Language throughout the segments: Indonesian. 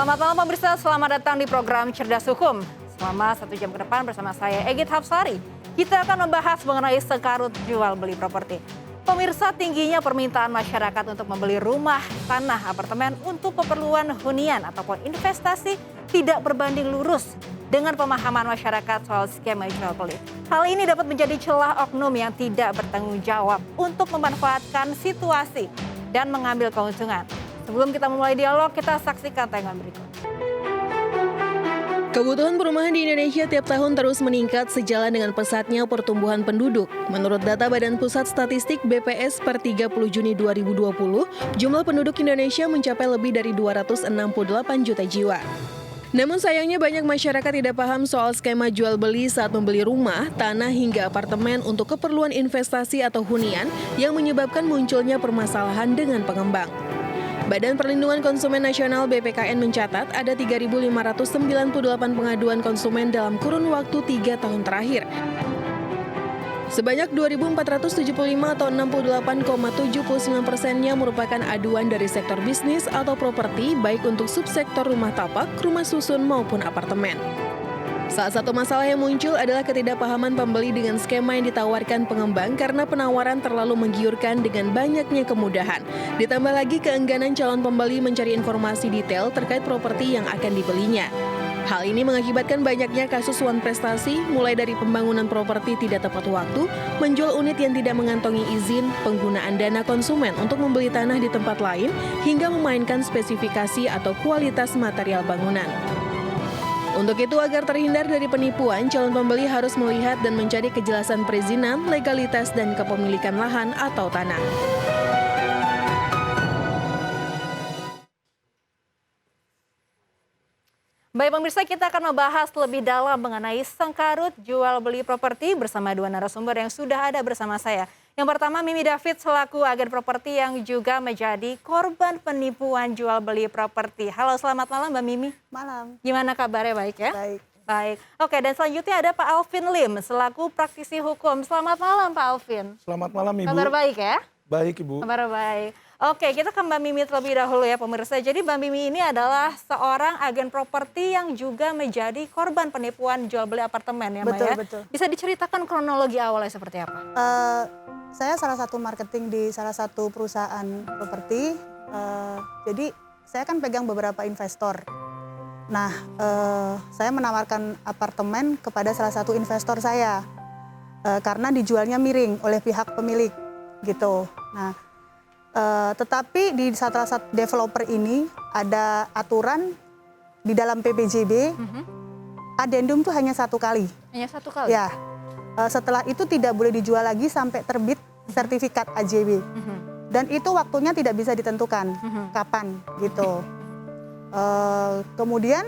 Selamat malam pemirsa, selamat datang di program Cerdas Hukum. Selama 1 jam ke depan bersama saya Egit Hapsari, kita akan membahas mengenai sengkarut jual beli properti. Pemirsa, tingginya permintaan masyarakat untuk membeli rumah, tanah, apartemen untuk keperluan hunian ataupun investasi tidak berbanding lurus dengan pemahaman masyarakat soal skema jual beli. Hal ini dapat menjadi celah oknum yang tidak bertanggung jawab untuk memanfaatkan situasi dan mengambil keuntungan. Sebelum kita memulai dialog, kita saksikan tayangan berikut. Kebutuhan perumahan di Indonesia tiap tahun terus meningkat sejalan dengan pesatnya pertumbuhan penduduk. Menurut data Badan Pusat Statistik BPS per 30 Juni 2020, jumlah penduduk Indonesia mencapai lebih dari 268 juta jiwa. Namun sayangnya banyak masyarakat tidak paham soal skema jual beli saat membeli rumah, tanah hingga apartemen untuk keperluan investasi atau hunian yang menyebabkan munculnya permasalahan dengan pengembang. Badan Perlindungan Konsumen Nasional BPKN mencatat ada 3.598 pengaduan konsumen dalam kurun waktu 3 tahun terakhir. Sebanyak 2.475 atau 68,79%-nya merupakan aduan dari sektor bisnis atau properti baik untuk subsektor rumah tapak, rumah susun maupun apartemen. Salah satu masalah yang muncul adalah ketidakpahaman pembeli dengan skema yang ditawarkan pengembang karena penawaran terlalu menggiurkan dengan banyaknya kemudahan. Ditambah lagi keengganan calon pembeli mencari informasi detail terkait properti yang akan dibelinya. Hal ini mengakibatkan banyaknya kasus wan prestasi, mulai dari pembangunan properti tidak tepat waktu, menjual unit yang tidak mengantongi izin, penggunaan dana konsumen untuk membeli tanah di tempat lain, hingga memainkan spesifikasi atau kualitas material bangunan. Untuk itu, agar terhindar dari penipuan, calon pembeli harus melihat dan mencari kejelasan perizinan, legalitas, dan kepemilikan lahan atau tanah. Baik pemirsa, kita akan membahas lebih dalam mengenai sengkarut jual beli properti bersama dua narasumber yang sudah ada bersama saya. Yang pertama, Mimi David selaku agen properti yang juga menjadi korban penipuan jual beli properti. Halo, selamat malam Mbak Mimi. Malam. Gimana kabarnya, baik ya? Baik. Baik. Oke, dan selanjutnya ada Pak Alvin Lim selaku praktisi hukum. Selamat malam Pak Alvin. Selamat malam Ibu. Kabar baik ya? Baik Ibu. Kabar baik. Oke, kita ke Mbak Mimi terlebih dahulu ya pemirsa. Jadi Mbak Mimi ini adalah seorang agen properti yang juga menjadi korban penipuan jual beli apartemen ya Mbak Betul, ya? betul. Bisa diceritakan kronologi awalnya seperti apa? Saya salah satu marketing di salah satu perusahaan properti. Jadi saya kan pegang beberapa investor. Nah, saya menawarkan apartemen kepada salah satu investor saya karena dijualnya miring oleh pihak pemilik gitu. Nah, tetapi di salah satu developer ini ada aturan di dalam PPJB, adendum tuh hanya 1 kali. Hanya 1 kali? Ya. Setelah itu tidak boleh dijual lagi sampai terbit sertifikat AJB. Dan itu waktunya tidak bisa ditentukan kapan gitu. Kemudian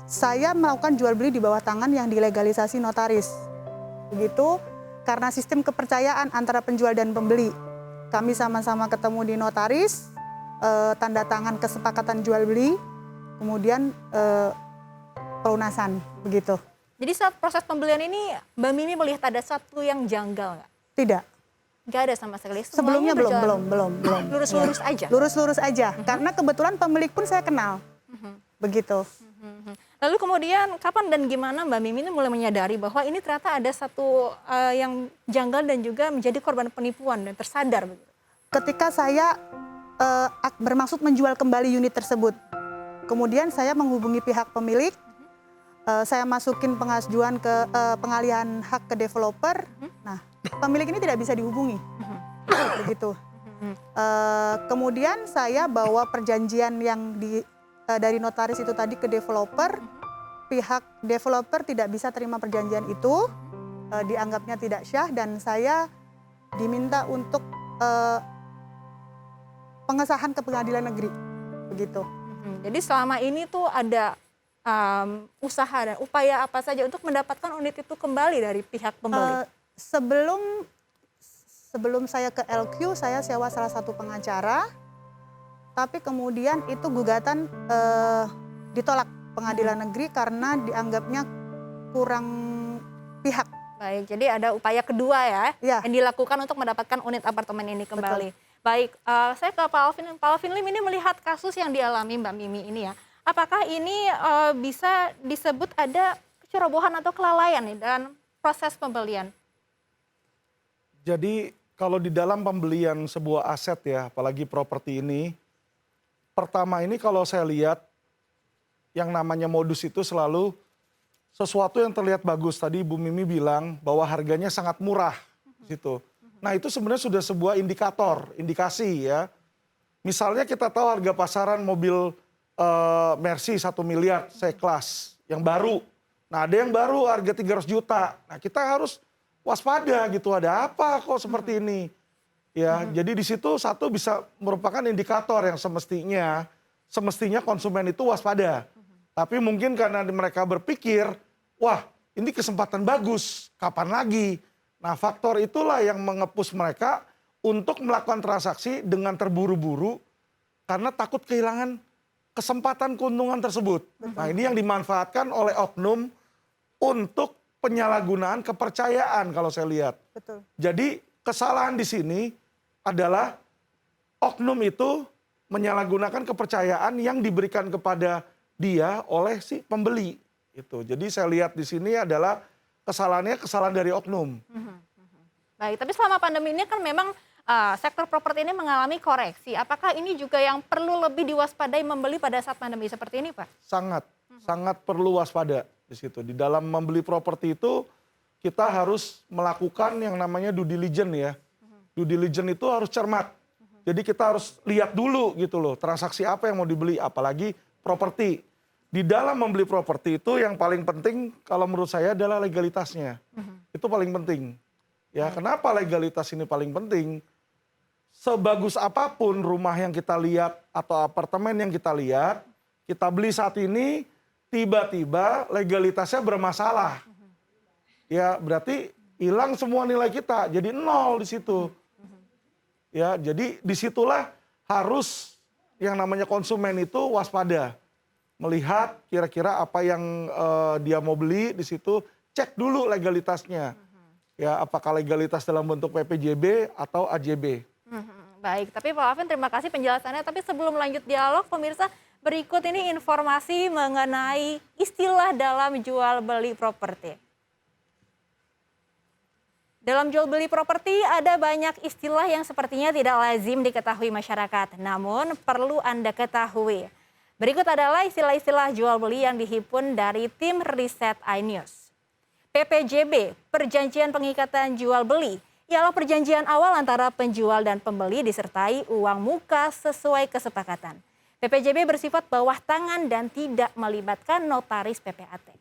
saya melakukan jual beli di bawah tangan yang dilegalisasi notaris. Begitu karena sistem kepercayaan antara penjual dan pembeli. Kami sama-sama ketemu di notaris, tanda tangan kesepakatan jual beli, kemudian pelunasan begitu. Jadi saat proses pembelian ini Mbak Mimi melihat ada satu yang janggal nggak? Tidak. Nggak ada sama sekali? Sebelumnya belum. Lurus-lurus aja? Lurus-lurus aja, karena kebetulan pemilik pun saya kenal. Begitu. Lalu kemudian kapan dan gimana Mbak Mimi ini mulai menyadari bahwa ini ternyata ada satu yang janggal dan juga menjadi korban penipuan dan tersadar begitu? Ketika saya bermaksud menjual kembali unit tersebut, kemudian saya menghubungi pihak pemilik, saya masukin pengajuan ke pengalihan hak ke developer. Nah, pemilik ini tidak bisa dihubungi, begitu. Kemudian saya bawa perjanjian yang dari notaris itu tadi ke developer. Pihak developer tidak bisa terima perjanjian itu, dianggapnya tidak syah, dan saya diminta untuk pengesahan ke pengadilan negeri, begitu. Jadi selama ini tuh ada usaha dan upaya apa saja untuk mendapatkan unit itu kembali dari pihak pembeli? Sebelum saya ke LQ, saya sewa salah satu pengacara, tapi kemudian itu gugatan ditolak pengadilan negeri karena dianggapnya kurang pihak. Baik, jadi ada upaya kedua ya, Ya. yang dilakukan untuk mendapatkan unit apartemen ini kembali. Betul. Baik, saya ke Pak Alvin. Pak Alvin Lim, ini melihat kasus yang dialami Mbak Mimi ini ya, apakah ini bisa disebut ada kecerobohan atau kelalaian nih dalam proses pembelian? Jadi kalau di dalam pembelian sebuah aset ya, apalagi properti ini, pertama ini kalau saya lihat yang namanya modus itu selalu sesuatu yang terlihat bagus. Tadi Ibu Mimi bilang bahwa harganya sangat murah gitu. Nah itu sebenarnya sudah sebuah indikasi ya. Misalnya kita tahu harga pasaran mobil Mercy 1 miliar C-Class yang baru. Nah ada yang baru harga 300 juta. Nah kita harus waspada gitu, ada apa kok seperti ini. Ya, jadi di situ satu bisa merupakan indikator yang semestinya konsumen itu waspada. Tapi mungkin karena mereka berpikir, wah ini kesempatan bagus, kapan lagi? Nah faktor itulah yang mengepus mereka untuk melakukan transaksi dengan terburu-buru karena takut kehilangan kesempatan keuntungan tersebut. Nah ini yang dimanfaatkan oleh oknum untuk penyalahgunaan kepercayaan kalau saya lihat. Betul. Jadi kesalahan di sini adalah oknum itu menyalahgunakan kepercayaan yang diberikan kepada dia oleh si pembeli. Itu. Jadi saya lihat di sini adalah kesalahan dari oknum. Baik, tapi selama pandemi ini kan memang sektor properti ini mengalami koreksi. Apakah ini juga yang perlu lebih diwaspadai membeli pada saat pandemi seperti ini, Pak? Sangat perlu waspada di situ. Di dalam membeli properti itu kita harus melakukan yang namanya due diligence ya. Due diligence itu harus cermat. Jadi kita harus lihat dulu gitu loh, transaksi apa yang mau dibeli, apalagi properti. Di dalam membeli properti itu yang paling penting kalau menurut saya adalah legalitasnya. Itu paling penting. Ya, kenapa legalitas ini paling penting? Sebagus apapun rumah yang kita lihat atau apartemen yang kita lihat, kita beli saat ini, tiba-tiba legalitasnya bermasalah. Ya, berarti hilang semua nilai kita, jadi nol di situ. Ya, jadi disitulah harus yang namanya konsumen itu waspada. Melihat kira-kira apa yang dia mau beli di situ, cek dulu legalitasnya. Ya, apakah legalitas dalam bentuk PPJB atau AJB. Baik, tapi Pak Alvin terima kasih penjelasannya. Tapi sebelum lanjut dialog, pemirsa, berikut ini informasi mengenai istilah dalam jual beli properti. Dalam jual beli properti ada banyak istilah yang sepertinya tidak lazim diketahui masyarakat. Namun perlu Anda ketahui. Berikut adalah istilah-istilah jual beli yang dihimpun dari tim riset iNews. PPJB, Perjanjian Pengikatan Jual Beli, ialah perjanjian awal antara penjual dan pembeli disertai uang muka sesuai kesepakatan. PPJB bersifat bawah tangan dan tidak melibatkan notaris PPAT.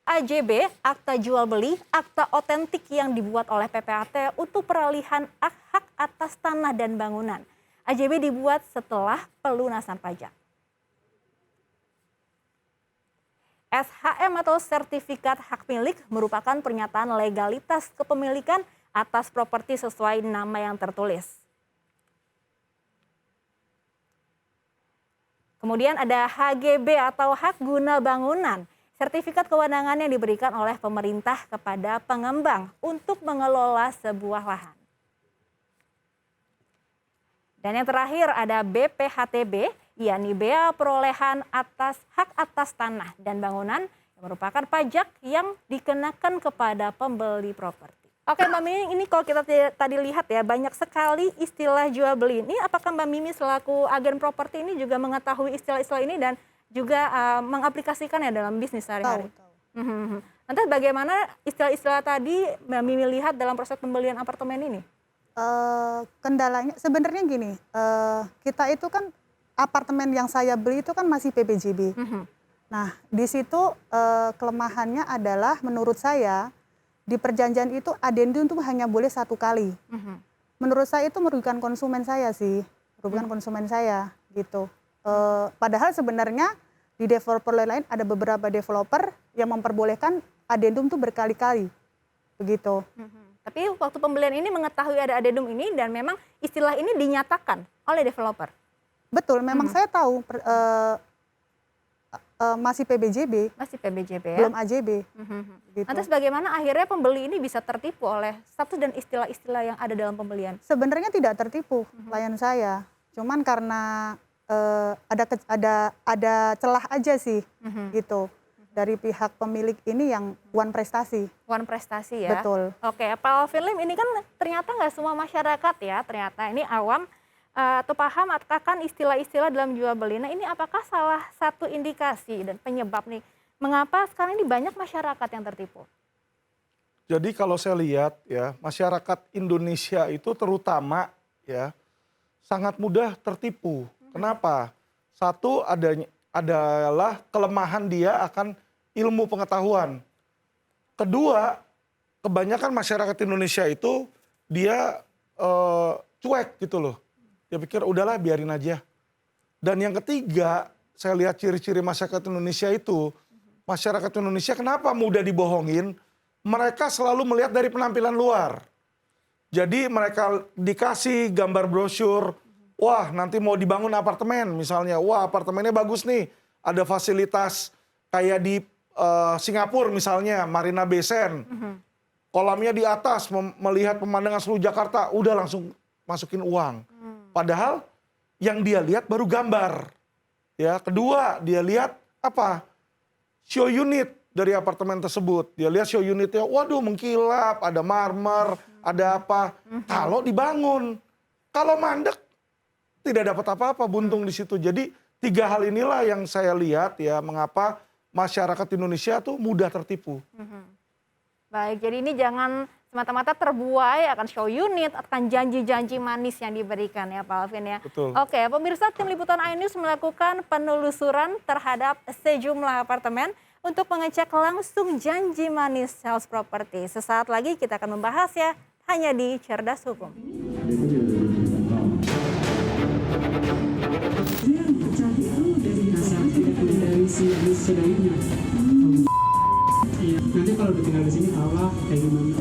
AJB, Akta Jual Beli, akta otentik yang dibuat oleh PPAT untuk peralihan hak atas tanah dan bangunan. AJB dibuat setelah pelunasan pajak. SHM atau sertifikat hak milik merupakan pernyataan legalitas kepemilikan atas properti sesuai nama yang tertulis. Kemudian ada HGB atau hak guna bangunan, sertifikat kewenangan yang diberikan oleh pemerintah kepada pengembang untuk mengelola sebuah lahan. Dan yang terakhir ada BPHTB, yakni bea perolehan atas hak atas tanah dan bangunan yang merupakan pajak yang dikenakan kepada pembeli properti. Oke Mbak Mimi, ini kalau kita tadi lihat ya banyak sekali istilah jual beli. Ini apakah Mbak Mimi selaku agen properti ini juga mengetahui istilah-istilah ini dan juga mengaplikasikannya dalam bisnis sehari-hari? Tahu. Nanti bagaimana istilah-istilah tadi Mbak Mimi lihat dalam proses pembelian apartemen ini? Kendalanya sebenarnya gini, kita itu kan apartemen yang saya beli itu kan masih PPJB. Nah di situ kelemahannya adalah menurut saya di perjanjian itu adendum itu hanya boleh 1 kali. Menurut saya itu merugikan konsumen saya sih, gitu. Padahal sebenarnya di developer lain ada beberapa developer yang memperbolehkan adendum itu berkali-kali, begitu. Tapi waktu pembelian ini mengetahui ada adendum ini dan memang istilah ini dinyatakan oleh developer. Betul, memang saya tahu masih PBJB, Masih PBJB ya? belum AJB. Gitu. Lantas bagaimana akhirnya pembeli ini bisa tertipu oleh status dan istilah-istilah yang ada dalam pembelian? Sebenarnya tidak tertipu klien saya, cuman karena ada celah aja sih, gitu. Dari pihak pemilik ini yang one prestasi. One prestasi ya? Betul. Oke, Pak Alvin Lim, ini kan ternyata nggak semua masyarakat ya, ternyata ini awam atau paham akan istilah-istilah dalam jual beli. Nah, ini apakah salah satu indikasi dan penyebab nih mengapa sekarang ini banyak masyarakat yang tertipu? Jadi kalau saya lihat ya, masyarakat Indonesia itu terutama ya sangat mudah tertipu. Kenapa? Satu adalah kelemahan dia akan ilmu pengetahuan. Kedua, kebanyakan masyarakat Indonesia itu dia cuek gitu loh. Dia pikir udahlah biarin aja. Dan yang ketiga, saya lihat ciri-ciri masyarakat Indonesia itu, masyarakat Indonesia kenapa mudah dibohongin? Mereka selalu melihat dari penampilan luar. Jadi mereka dikasih gambar brosur, wah nanti mau dibangun apartemen misalnya, wah apartemennya bagus nih, ada fasilitas kayak di Singapura misalnya, Marina Bay Sands. Kolamnya di atas, melihat pemandangan seluruh Jakarta, udah langsung masukin uang. Padahal yang dia lihat baru gambar. Ya, kedua dia lihat apa? Show unit dari apartemen tersebut. Dia lihat show unitnya, waduh mengkilap, ada marmer, ada apa. Kalau dibangun, kalau mandek tidak dapat apa-apa, buntung di situ. Jadi 3 hal inilah yang saya lihat ya mengapa masyarakat Indonesia tuh mudah tertipu. Baik, jadi ini jangan semata-mata terbuai akan show unit, akan janji-janji manis yang diberikan ya Pak Alvin ya. Betul. Oke, pemirsa tim Liputan iNews melakukan penelusuran terhadap sejumlah apartemen untuk mengecek langsung janji manis sales property. Sesaat lagi kita akan membahas ya, hanya di Cerdas Hukum. Iya, nanti kalau udah tinggal di sini tahu lah kayak gimana.